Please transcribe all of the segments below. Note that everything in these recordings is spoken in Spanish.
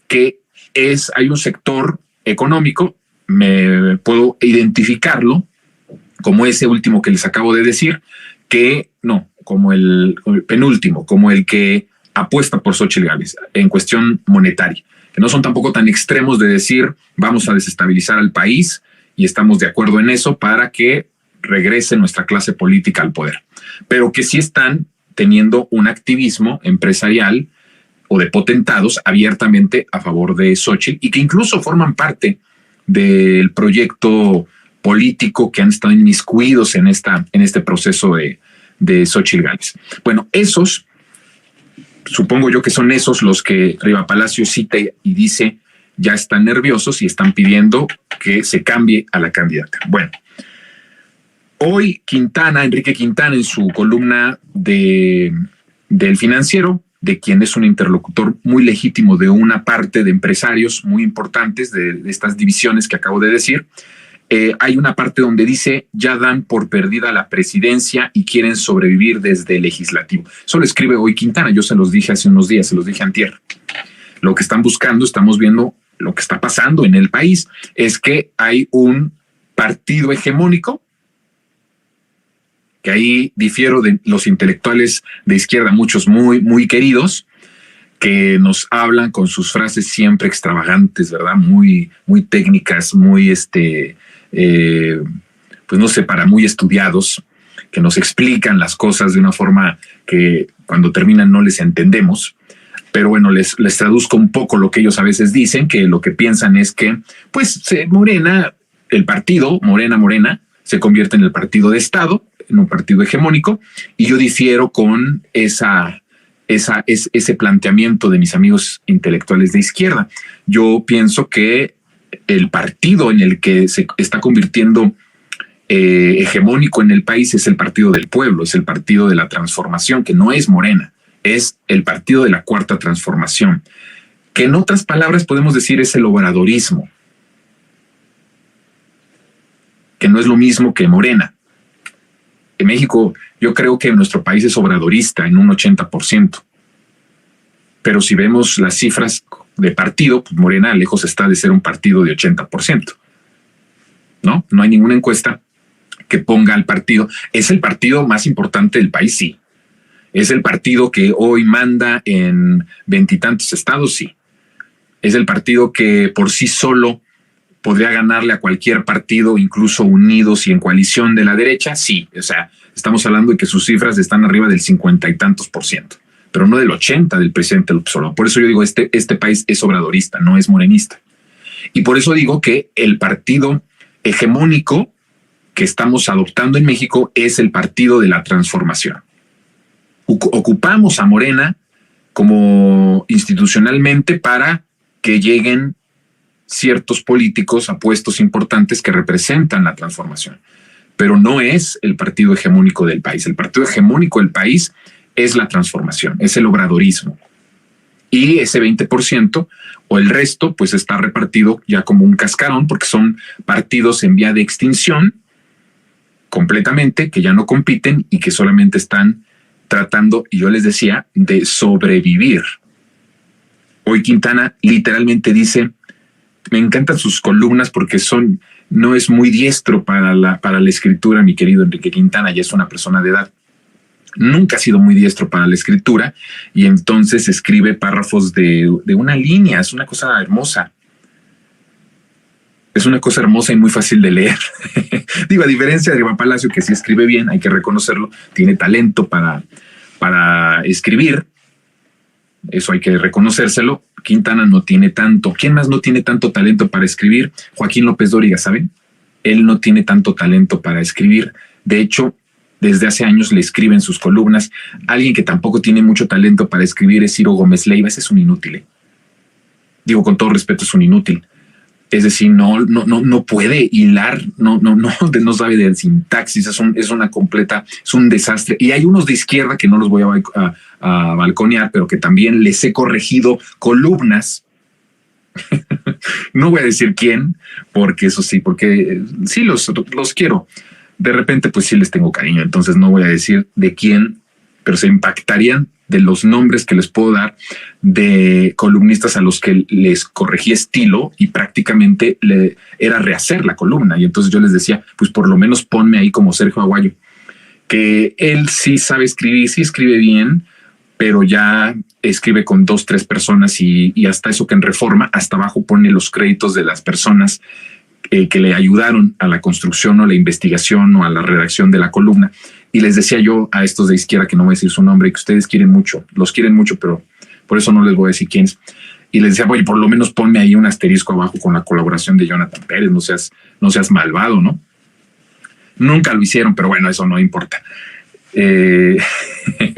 que hay un sector económico, me puedo identificarlo como ese último que les acabo de decir, como el penúltimo, como el que apuesta por Xóchitl Gálvez en cuestión monetaria, que no son tampoco tan extremos de decir vamos a desestabilizar al país y estamos de acuerdo en eso para que regrese nuestra clase política al poder, pero que sí están teniendo un activismo empresarial o de potentados abiertamente a favor de Xóchitl y que incluso forman parte del proyecto político, que han estado inmiscuidos en este proceso de Xóchitl Gálvez. Bueno, esos, supongo yo que son esos los que Riva Palacio cita y dice ya están nerviosos y están pidiendo que se cambie a la candidata. Bueno, hoy Enrique Quintana, en su columna del Financiero, de quien es un interlocutor muy legítimo de una parte de empresarios muy importantes de estas divisiones que acabo de decir, hay una parte donde dice ya dan por perdida la presidencia y quieren sobrevivir desde el legislativo. Eso lo escribe hoy Quintana. Yo se los dije hace unos días, se los dije antier. Lo que están buscando, estamos viendo lo que está pasando en el país, es que hay un partido hegemónico, que ahí difiero de los intelectuales de izquierda, muchos muy, muy queridos, que nos hablan con sus frases siempre extravagantes, ¿verdad? Muy, muy técnicas, muy, pues no sé, para muy estudiados, que nos explican las cosas de una forma que cuando terminan no les entendemos. Pero bueno, les traduzco un poco lo que ellos a veces dicen, que lo que piensan es que, pues, Morena, el partido, Morena, se convierte en el partido de Estado, en un partido hegemónico, y yo difiero con ese planteamiento de mis amigos intelectuales de izquierda. Yo pienso que el partido en el que se está convirtiendo hegemónico en el país es el partido del pueblo, es el partido de la transformación, que no es Morena, es el partido de la cuarta transformación, que en otras palabras podemos decir es el obradorismo, que no es lo mismo que Morena. En México, yo creo que nuestro país es obradorista en un 80%. Pero si vemos las cifras de partido, pues Morena lejos está de ser un partido de 80%. ¿No? No hay ninguna encuesta que ponga al partido. ¿Es el partido más importante del país? Sí. ¿Es el partido que hoy manda en 20 y tantos estados? Sí. ¿Es el partido que por sí solo podría ganarle a cualquier partido, incluso unidos y en coalición de la derecha? Sí. O sea, estamos hablando de que sus cifras están arriba del 50 y tantos %, pero no del 80 del presidente López Obrador. Por eso yo digo, este país es obradorista, no es morenista. Y por eso digo que el partido hegemónico que estamos adoptando en México es el partido de la transformación. Ocupamos a Morena como institucionalmente para que lleguen ciertos políticos a puestos importantes que representan la transformación, pero no es el partido hegemónico del país. El partido hegemónico del país es la transformación, es el obradorismo. Y ese 20% o el resto pues está repartido ya como un cascarón, porque son partidos en vía de extinción completamente, que ya no compiten y que solamente están tratando, y yo les decía, de sobrevivir. Hoy Quintana literalmente dice, me encantan sus columnas porque no es muy diestro para la escritura, mi querido Enrique Quintana, ya es una persona de edad. Nunca ha sido muy diestro para la escritura y entonces escribe párrafos de una línea. Es una cosa hermosa. Es una cosa hermosa y muy fácil de leer. Digo, a diferencia de Riva Palacio, que sí escribe bien, hay que reconocerlo, tiene talento para escribir. Eso hay que reconocérselo. Quintana no tiene tanto. ¿Quién más no tiene tanto talento para escribir? Joaquín López Dóriga, ¿saben? Él no tiene tanto talento para escribir. De hecho, desde hace años le escriben sus columnas. Alguien que tampoco tiene mucho talento para escribir es Ciro Gómez Leiva. Ese es un inútil. Digo, con todo respeto, es un inútil. Es decir, no puede hilar, no sabe de sintaxis, es un desastre. Y hay unos de izquierda que no los voy a balconear, pero que también les he corregido columnas. No voy a decir quién, porque eso sí, porque sí los quiero. De repente, pues sí les tengo cariño, entonces no voy a decir de quién, pero se impactarían de los nombres que les puedo dar de columnistas a los que les corregí estilo y prácticamente era rehacer la columna. Y entonces yo les decía, pues por lo menos ponme ahí como Sergio Aguayo, que él sí sabe escribir, sí escribe bien, pero ya escribe con 2, 3 personas y hasta eso que en Reforma, hasta abajo pone los créditos de las personas que le ayudaron a la construcción o la investigación o a la redacción de la columna. Y les decía yo a estos de izquierda, que no voy a decir su nombre, que ustedes quieren mucho, los quieren mucho, pero por eso no les voy a decir quiénes. Y les decía, oye, por lo menos ponme ahí un asterisco abajo con la colaboración de Jonathan Pérez, no seas malvado, ¿no? Nunca lo hicieron, pero bueno, eso no importa.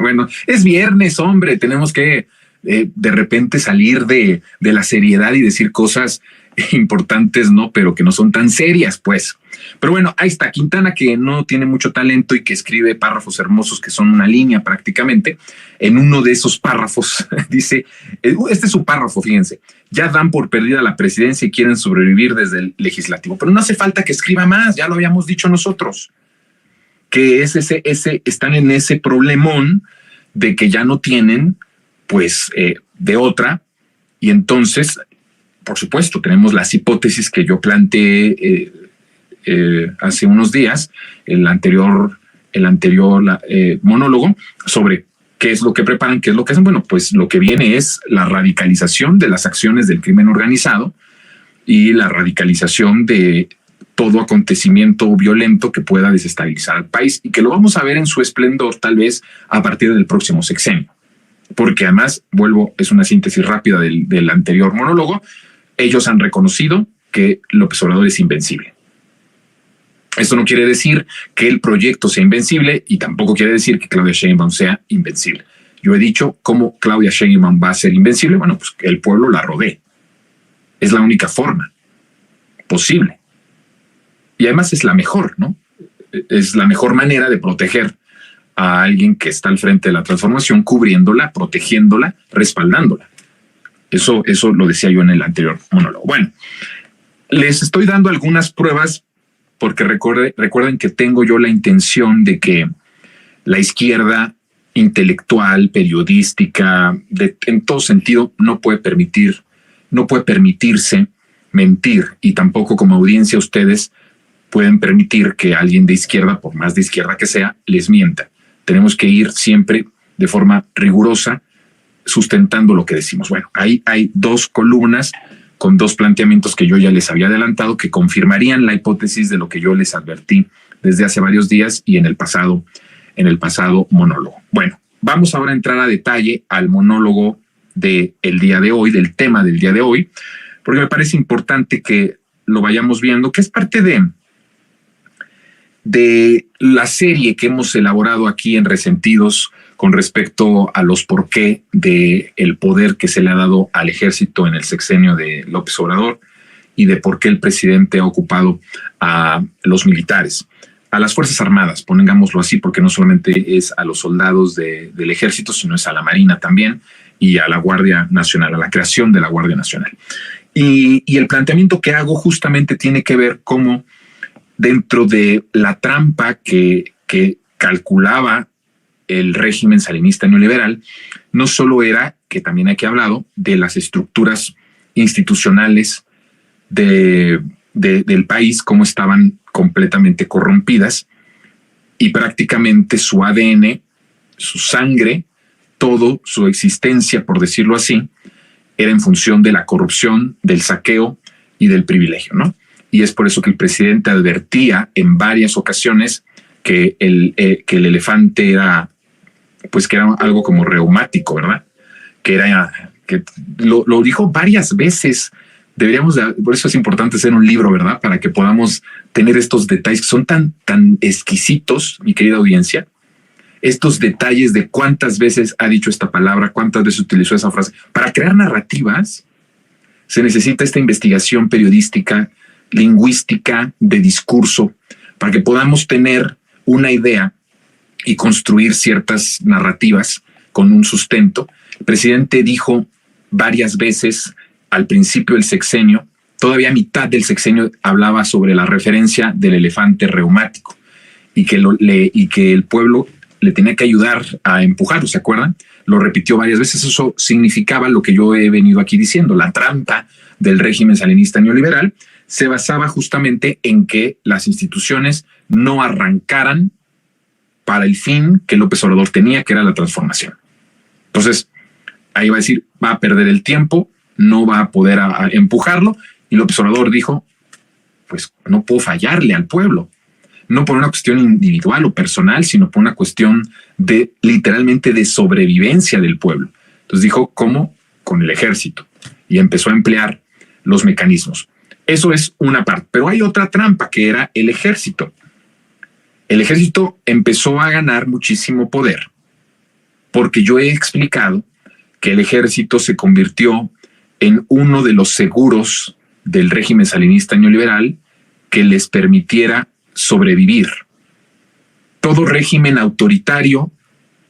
Bueno, es viernes, hombre, tenemos que de repente salir de la seriedad y decir cosas importantes, ¿no? Pero que no son tan serias, pues. Pero bueno, ahí está Quintana, que no tiene mucho talento y que escribe párrafos hermosos que son una línea prácticamente. En uno de esos párrafos dice, este es su párrafo, fíjense, ya dan por perdida la presidencia y quieren sobrevivir desde el legislativo, pero no hace falta que escriba más, ya lo habíamos dicho nosotros, que están en ese problemón de que ya no tienen, pues, de otra, y entonces, por supuesto, tenemos las hipótesis que yo planteé hace unos días, el anterior monólogo, sobre qué es lo que preparan, qué es lo que hacen. Bueno, pues lo que viene es la radicalización de las acciones del crimen organizado y la radicalización de todo acontecimiento violento que pueda desestabilizar al país, y que lo vamos a ver en su esplendor tal vez a partir del próximo sexenio. Porque además, es una síntesis rápida del anterior monólogo, ellos han reconocido que López Obrador es invencible. Esto no quiere decir que el proyecto sea invencible y tampoco quiere decir que Claudia Sheinbaum sea invencible. Yo he dicho cómo Claudia Sheinbaum va a ser invencible. Bueno, pues que el pueblo la rodee. Es la única forma posible. Y además es la mejor, ¿no? Es la mejor manera de proteger a alguien que está al frente de la transformación, cubriéndola, protegiéndola, respaldándola. Eso lo decía yo en el anterior monólogo. Bueno, les estoy dando algunas pruebas porque recuerden que tengo yo la intención de que la izquierda intelectual, periodística, en todo sentido, no puede permitirse mentir, y tampoco como audiencia ustedes pueden permitir que alguien de izquierda, por más de izquierda que sea, les mienta. Tenemos que ir siempre de forma rigurosa, sustentando lo que decimos. Bueno, ahí hay 2 columnas con 2 planteamientos que yo ya les había adelantado, que confirmarían la hipótesis de lo que yo les advertí desde hace varios días y en el pasado monólogo. Bueno, vamos ahora a entrar a detalle al monólogo del día de hoy, del tema del día de hoy, porque me parece importante que lo vayamos viendo, que es parte de la serie que hemos elaborado aquí en Resentidos con respecto a los porqué del poder que se le ha dado al ejército en el sexenio de López Obrador y de por qué el presidente ha ocupado a los militares, a las Fuerzas Armadas, pongámoslo así, porque no solamente es a los soldados del ejército, sino es a la Marina también y a la Guardia Nacional, a la creación de la Guardia Nacional. Y el planteamiento que hago justamente tiene que ver cómo dentro de la trampa que calculaba el régimen salinista neoliberal, no solo era, que también aquí he hablado, de las estructuras institucionales del país, cómo estaban completamente corrompidas, y prácticamente su ADN, su sangre, todo su existencia, por decirlo así, era en función de la corrupción, del saqueo y del privilegio, ¿no? Y es por eso que el presidente advertía en varias ocasiones que el elefante era, pues que era algo como reumático, ¿verdad? Que lo dijo varias veces. Por eso es importante hacer un libro, ¿verdad? Para que podamos tener estos detalles que son tan exquisitos, mi querida audiencia. Estos detalles de cuántas veces ha dicho esta palabra, cuántas veces utilizó esa frase. Para crear narrativas se necesita esta investigación periodística, lingüística, de discurso, para que podamos tener una idea y construir ciertas narrativas con un sustento. El presidente dijo varias veces al principio del sexenio, todavía a mitad del sexenio, hablaba sobre la referencia del elefante reumático y que el pueblo le tenía que ayudar a empujarlo, ¿se acuerdan? Lo repitió varias veces. Eso significaba lo que yo he venido aquí diciendo. La trampa del régimen salinista neoliberal se basaba justamente en que las instituciones no arrancaran para el fin que López Obrador tenía, que era la transformación. Entonces, ahí va a decir, va a perder el tiempo, no va a poder empujarlo. Y López Obrador dijo, pues no puedo fallarle al pueblo. No por una cuestión individual o personal, sino por una cuestión de literalmente de sobrevivencia del pueblo. Entonces dijo, ¿cómo? Con el ejército. Y empezó a emplear los mecanismos. Eso es una parte. Pero hay otra trampa, que era el ejército. El ejército empezó a ganar muchísimo poder, porque yo he explicado que el ejército se convirtió en uno de los seguros del régimen salinista neoliberal que les permitiera sobrevivir. Todo régimen autoritario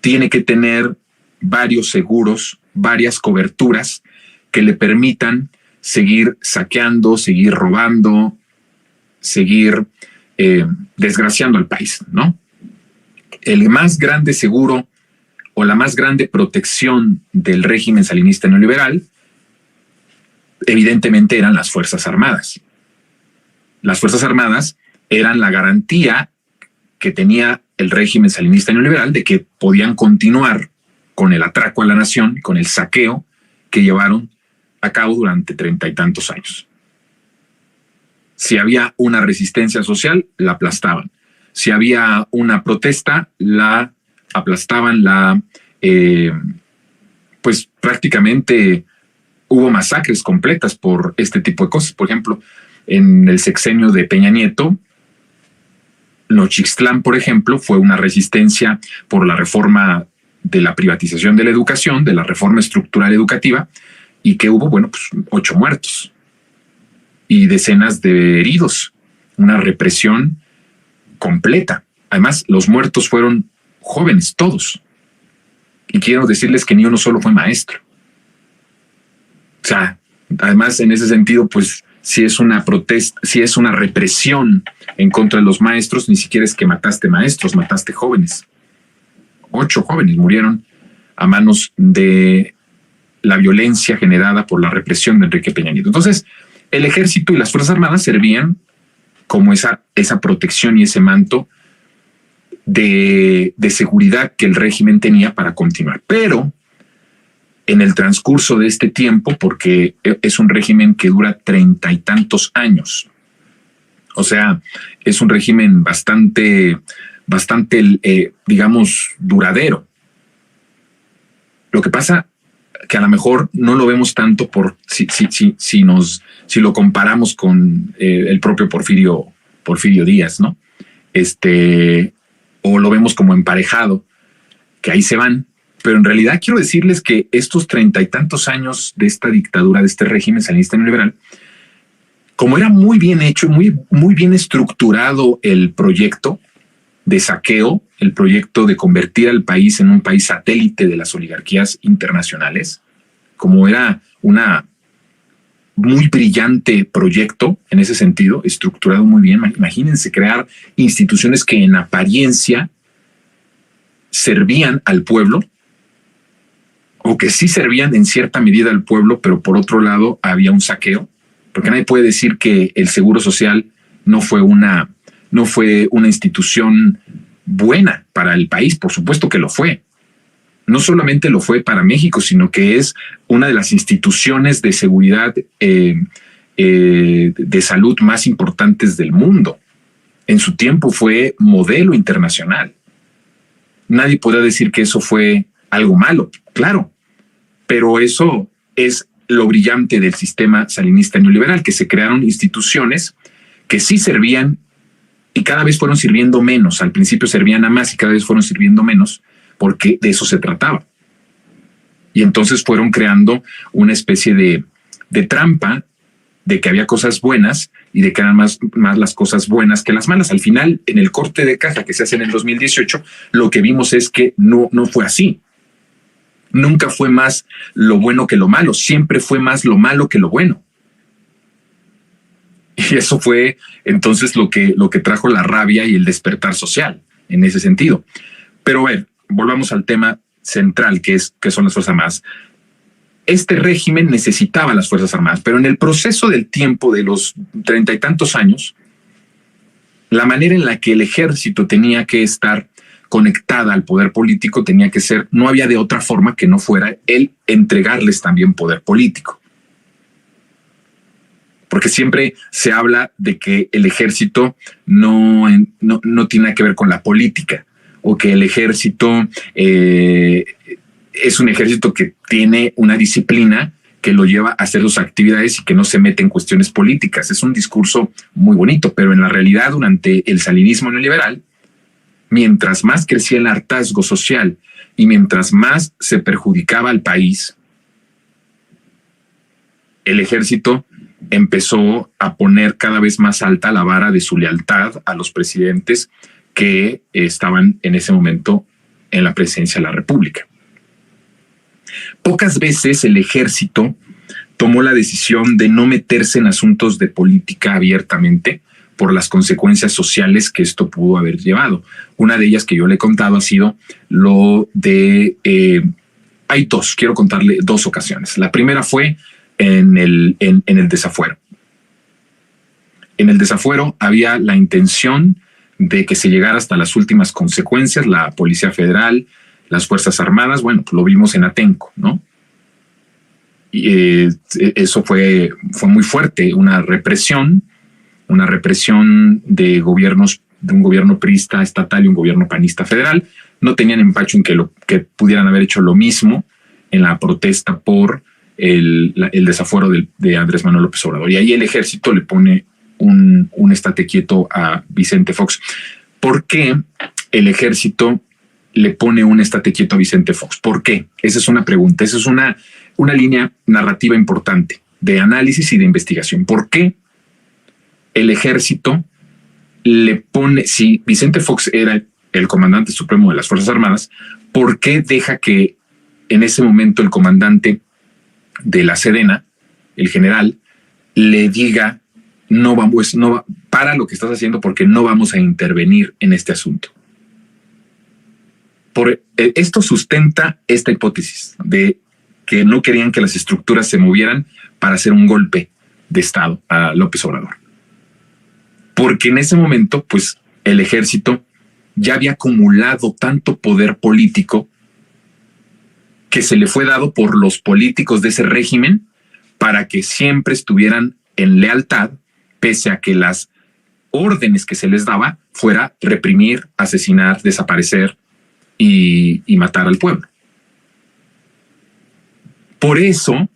tiene que tener varios seguros, varias coberturas que le permitan seguir saqueando, seguir robando, seguir desgraciando al país, ¿no? El más grande seguro o la más grande protección del régimen salinista neoliberal evidentemente eran las Fuerzas Armadas. Las Fuerzas Armadas eran la garantía que tenía el régimen salinista neoliberal de que podían continuar con el atraco a la nación, con el saqueo que llevaron a cabo durante 30 y tantos años. Si había una resistencia social, la aplastaban. Si había una protesta, la aplastaban, pues prácticamente hubo masacres completas por este tipo de cosas. Por ejemplo, en el sexenio de Peña Nieto, Nochixtlán, por ejemplo, fue una resistencia por la reforma de la privatización de la educación, de la reforma estructural educativa, y que hubo, bueno, pues 8 muertos y decenas de heridos, una represión completa. Además, los muertos fueron jóvenes, todos. Y quiero decirles que ni uno solo fue maestro. O sea, además, en ese sentido, pues, si es una protesta, si es una represión en contra de los maestros, ni siquiera es que mataste maestros, mataste jóvenes. 8 jóvenes murieron a manos de la violencia generada por la represión de Enrique Peña Nieto. Entonces, el ejército y las Fuerzas Armadas servían como esa protección y ese manto de seguridad que el régimen tenía para continuar. Pero en el transcurso de este tiempo, porque es un régimen que dura 30 y tantos años, o sea, es un régimen bastante, digamos, duradero. Lo que pasa que a lo mejor no lo vemos tanto por si lo comparamos con el propio Porfirio Díaz, ¿no? O lo vemos como emparejado, que ahí se van. Pero en realidad quiero decirles que estos 30 y tantos años de esta dictadura, de este régimen salinista neoliberal, como era muy bien hecho, muy bien estructurado el proyecto de saqueo, el proyecto de convertir al país en un país satélite de las oligarquías internacionales, como era una muy brillante proyecto en ese sentido, estructurado muy bien. Imagínense crear instituciones que en apariencia servían al pueblo, o que sí servían en cierta medida al pueblo, pero por otro lado había un saqueo, porque nadie puede decir que el Seguro Social no fue una institución buena para el país. Por supuesto que lo fue. No solamente lo fue para México, sino que es una de las instituciones de seguridad de salud más importantes del mundo. En su tiempo fue modelo internacional. Nadie podrá decir que eso fue algo malo, claro, pero eso es lo brillante del sistema salinista neoliberal, que se crearon instituciones que sí servían y cada vez fueron sirviendo menos. Al principio servían a más y cada vez fueron sirviendo menos, porque de eso se trataba. Y entonces fueron creando una especie de trampa de que había cosas buenas y de que eran más las cosas buenas que las malas. Al final, en el corte de caja que se hace en el 2018, lo que vimos es que no fue así. Nunca fue más lo bueno que lo malo, siempre fue más lo malo que lo bueno. Y eso fue entonces lo que trajo la rabia y el despertar social en ese sentido. Pero a ver, volvamos al tema central, que son las Fuerzas Armadas. Este régimen necesitaba las Fuerzas Armadas, pero en el proceso del tiempo de los 30 y tantos años, la manera en la que el ejército tenía que estar conectada al poder político tenía que ser, no había de otra forma que no fuera el entregarles también poder político. Porque siempre se habla de que el ejército no tiene que ver con la política, o que el ejército es un ejército que tiene una disciplina que lo lleva a hacer sus actividades y que no se mete en cuestiones políticas. Es un discurso muy bonito, pero en la realidad, durante el salinismo neoliberal, mientras más crecía el hartazgo social y mientras más se perjudicaba al país, el ejército empezó a poner cada vez más alta la vara de su lealtad a los presidentes que estaban en ese momento en la presidencia de la República. Pocas veces el ejército tomó la decisión de no meterse en asuntos de política abiertamente por las consecuencias sociales que esto pudo haber llevado. Una de ellas que yo le he contado ha sido lo de... hay dos, quiero contarle dos ocasiones. La primera fue en el desafuero. En el desafuero había la intención de que se llegara hasta las últimas consecuencias, la Policía Federal, las Fuerzas Armadas, bueno, pues lo vimos en Atenco, ¿no? Y eso fue muy fuerte, una represión de gobiernos, de un gobierno priista estatal y un gobierno panista federal. No tenían empacho en que pudieran haber hecho lo mismo en la protesta por el desafuero de Andrés Manuel López Obrador. Y ahí el ejército le pone un estate quieto a Vicente Fox. ¿Por qué el ejército le pone un estate quieto a Vicente Fox? ¿Por qué? Esa es una pregunta, esa es una línea narrativa importante de análisis y de investigación. ¿Por qué el ejército le pone, si Vicente Fox era el comandante supremo de las Fuerzas Armadas, ¿por qué deja que en ese momento el comandante de la Sedena, el general, le diga para lo que estás haciendo porque no vamos a intervenir en este asunto? Esto sustenta esta hipótesis de que no querían que las estructuras se movieran para hacer un golpe de Estado a López Obrador. Porque en ese momento, pues, el ejército ya había acumulado tanto poder político que se le fue dado por los políticos de ese régimen para que siempre estuvieran en lealtad, pese a que las órdenes que se les daba fuera reprimir, asesinar, desaparecer y matar al pueblo. Por eso